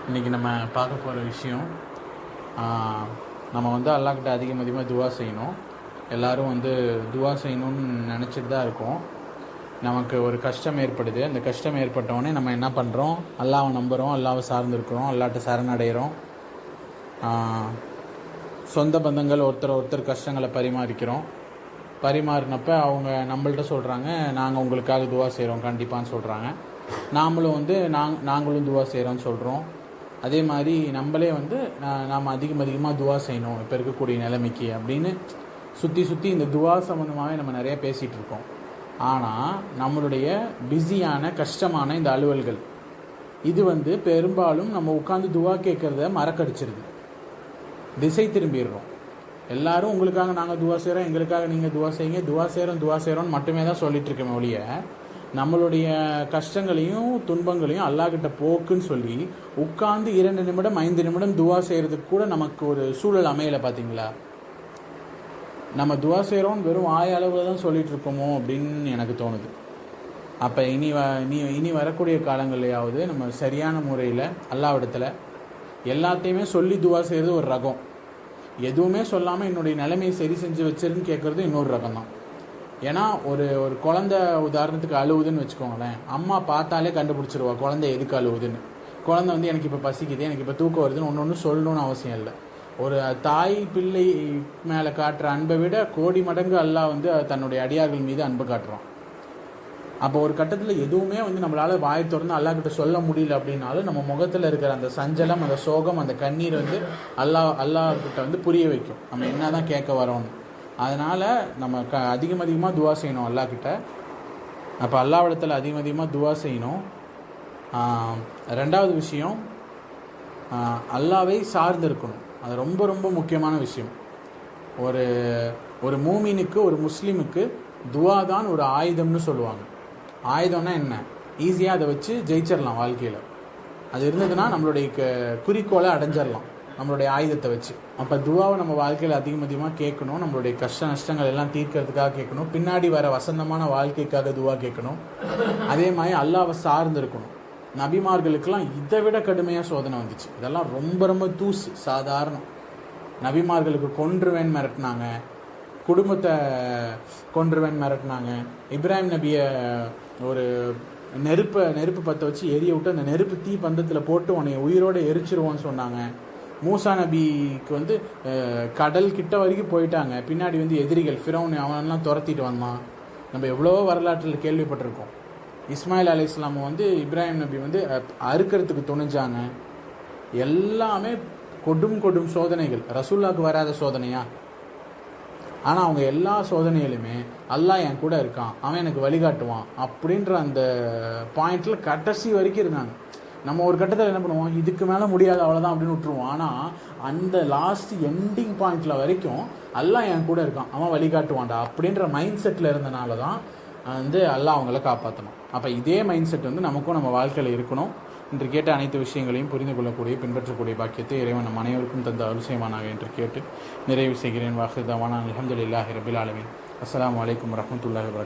இன்றைக்கி நம்ம பார்க்க போகிற விஷயம், நம்ம வந்து அல்லாஹ்கிட்ட அதிகமாக துவா செய்யணும். எல்லோரும் துவா செய்யணும்னு நினச்சிட்டு தான் இருக்கோம். நமக்கு ஒரு கஷ்டம் ஏற்படுது. அந்த கஷ்டம் ஏற்பட்டோடனே நம்ம என்ன பண்ணுறோம்? அல்லாஹ்வை நம்புகிறோம், அல்லாஹ்வை சார்ந்திருக்கிறோம், அல்லாஹ்ட்ட சரணடைகிறோம். சொந்த பந்தங்கள் ஒருத்தர் கஷ்டங்களை பரிமாறினப்ப அவங்க நம்மள்ட்ட சொல்கிறாங்க, நாங்கள் உங்களுக்காக துவா செய்கிறோம் கண்டிப்பான்னு சொல்கிறாங்க. நாமளும் நாங்களும் துவா செய்கிறோன்னு சொல்கிறோம். அதே மாதிரி நம்மளே நாம் அதிகமாக துவா செய்யணும் இப்போ இருக்கக்கூடிய நிலைமைக்கு அப்படின்னு சுற்றி இந்த துவா சம்மந்தமாகவே நம்ம நிறைய பேசிகிட்டு இருக்கோம். ஆனால் நம்மளுடைய பிஸியான கஷ்டமான இந்த அலுவல்கள் இது பெரும்பாலும் நம்ம உட்காந்து துவா கேட்குறத மறக்கடிச்சிருது, திசை திரும்பிடுறோம். எல்லாரும் உங்களுக்காக நாங்கள் துவா செய்கிறோம், எங்களுக்காக நீங்கள் துவா செய்யுங்க, துவா செய்கிறோன்னு மட்டுமே தான் சொல்லிட்டு இருக்கோமே ஒழிய நம்மளுடைய கஷ்டங்களையும் துன்பங்களையும் அல்லாஹ்கிட்ட போக்குன்னு சொல்லி உட்கார்ந்து 2 நிமிடம் 5 நிமிடம் துவா செய்கிறதுக்கு கூட நமக்கு ஒரு சூழல் அமையலை. பார்த்தீங்களா? நம்ம துவா செய்கிறோம் வெறும் ஆய அளவில் தான் சொல்லிட்டு இருக்கோமோ அப்படின்னு எனக்கு தோணுது. அப்போ இனி வரக்கூடிய காலங்கள்லையாவது நம்ம சரியான முறையில் அல்லாஹ்விடத்தில் எல்லாத்தையுமே சொல்லி துவா செய்கிறது ஒரு ரகம், எதுவுமே சொல்லாமல் என்னுடைய நிலைமையை சரி செஞ்சு வச்சிருன்னு கேட்குறது இன்னொரு ரகம் தான். ஏன்னா ஒரு குழந்தை உதாரணத்துக்கு அழுவுதுன்னு வச்சுக்கோங்களேன், அம்மா பார்த்தாலே கண்டுபிடிச்சிருவா குழந்தை எதுக்கு அழுவுதுன்னு. குழந்தை எனக்கு இப்போ பசிக்குது, எனக்கு இப்போ தூக்கம் வருதுன்னு ஒன்று சொல்லணும்னு அவசியம் இல்லை. ஒரு தாய் பிள்ளை மேலே காட்டுற அன்பை விட கோடி மடங்கு அல்லாஹ் தன்னுடைய அடியார்கள் மீது அன்பு காட்டுறான். அப்போ ஒரு கட்டத்தில் எதுவுமே நம்மளால் வாய் திறந்து அல்லாஹ்கிட்ட சொல்ல முடியல அப்படின்னாலும் நம்ம முகத்தில் இருக்கிற அந்த சஞ்சலம், அந்த சோகம், அந்த கண்ணீர் அல்லாஹ்கிட்ட புரிய வைக்கும் நம்ம என்ன தான் கேட்க வரோன்னு. அதனால் நம்ம அதிகமாக துவா செய்யணும் அல்லாஹ்கிட்ட. அப்போ அல்லாஹ்விடத்தில் அதிகமாக துவா செய்யணும். ரெண்டாவது விஷயம், அல்லாஹ்வை சார்ந்து இருக்கணும். அது ரொம்ப ரொம்ப முக்கியமான விஷயம். ஒரு மூமினுக்கு, ஒரு முஸ்லீமுக்கு துவா தான் ஒரு ஆயுதம்னு சொல்லுவாங்க. ஆயுதம்னா என்ன? ஈஸியாக அதை வச்சு ஜெயிச்சிடலாம் வாழ்க்கையில். அது இருந்ததுன்னா நம்மளுடைய குறிக்கோளை அடைஞ்சிடலாம் நம்மளுடைய ஆயுதத்தை வச்சு. அப்போ துவாவை நம்ம வாழ்க்கையில் அதிகமாக கேட்கணும். நம்மளுடைய கஷ்ட நஷ்டங்கள் எல்லாம் தீர்க்கறதுக்காக கேட்கணும். பின்னாடி வர வசந்தமான வாழ்க்கைக்காக துவா கேட்கணும். அதே மாதிரி அல்லாஹ்வை சார்ந்து இருக்கணும். நபிமார்களுக்கெல்லாம் இதை விட கடுமையாக சோதனை வந்துச்சு. இதெல்லாம் ரொம்ப ரொம்ப தூசு சாதாரணம். நபிமார்களுக்கு கொன்றுவேன் மிரட்டினாங்க, குடும்பத்தை கொன்றுவேன் மிரட்டினாங்க. இப்ராஹிம் நபியை ஒரு நெருப்பு பற்ற வச்சு எரிய விட்டு அந்த நெருப்பு தீ பந்தத்தில் போட்டு உன்னை உயிரோடு எரிச்சிருவோன்னு சொன்னாங்க. மூசா நபிக்கு கடல் கிட்ட வரைக்கும் போயிட்டாங்க. பின்னாடி எதிரிகள் ஃபிரௌன் அவனெல்லாம் துரத்திட்டு வந்தான். நம்ம எவ்வளோ வரலாற்றில் கேள்விப்பட்டிருக்கோம். இஸ்மாயில் அலைஹிஸ்ஸலாம் இப்ராஹிம் நபி அறுக்கிறதுக்கு துணிஞ்சாங்க. எல்லாமே கொடும் சோதனைகள். ரசூலுல்லாஹ்க்கு வராத சோதனையா? ஆனால் அவங்க எல்லா சோதனையிலுமே அல்லாஹ் என் கூட இருக்கான், அவன் எனக்கு வழிகாட்டுவான் அப்படின்ற அந்த பாயிண்டில் கடைசி வரைக்கும் இருந்தாங்க. நம்ம ஒரு கட்டத்தில் என்ன பண்ணுவோம், இதுக்கு மேலே முடியாது அவ்வளோதான் அப்படின்னு விட்டுருவோம். ஆனால் அந்த லாஸ்ட் எண்டிங் பாயிண்டில் வரைக்கும் அல்லாஹ் என் கூட இருக்கான், அவன் வழிகாட்டுவான்டா அப்படின்ற மைண்ட் செட்டில் இருந்தனால தான் அல்லாஹ் அவங்கள காப்பாற்றணும். அப்போ இதே மைண்ட் செட் நமக்கும் நம்ம வாழ்க்கையில் இருக்கணும். இன்று கேட்ட அனைத்து விஷயங்களையும் புரிந்து கொள்ளக்கூடிய, பின்பற்றக்கூடிய பாக்கியத்தை இறைவன் நம் அனைவருக்கும் தந்த அருள்செய்வானாக என்று கேட்டு நிறைவு செய்கிறேன். வாஹிதாவான அல்ஹம்துலில்லாஹி ரபில் ஆலமீன். அஸ்ஸலாமு அலைக்கும் வரஹ்மத்துல்லாஹி வபரகாத்துஹு.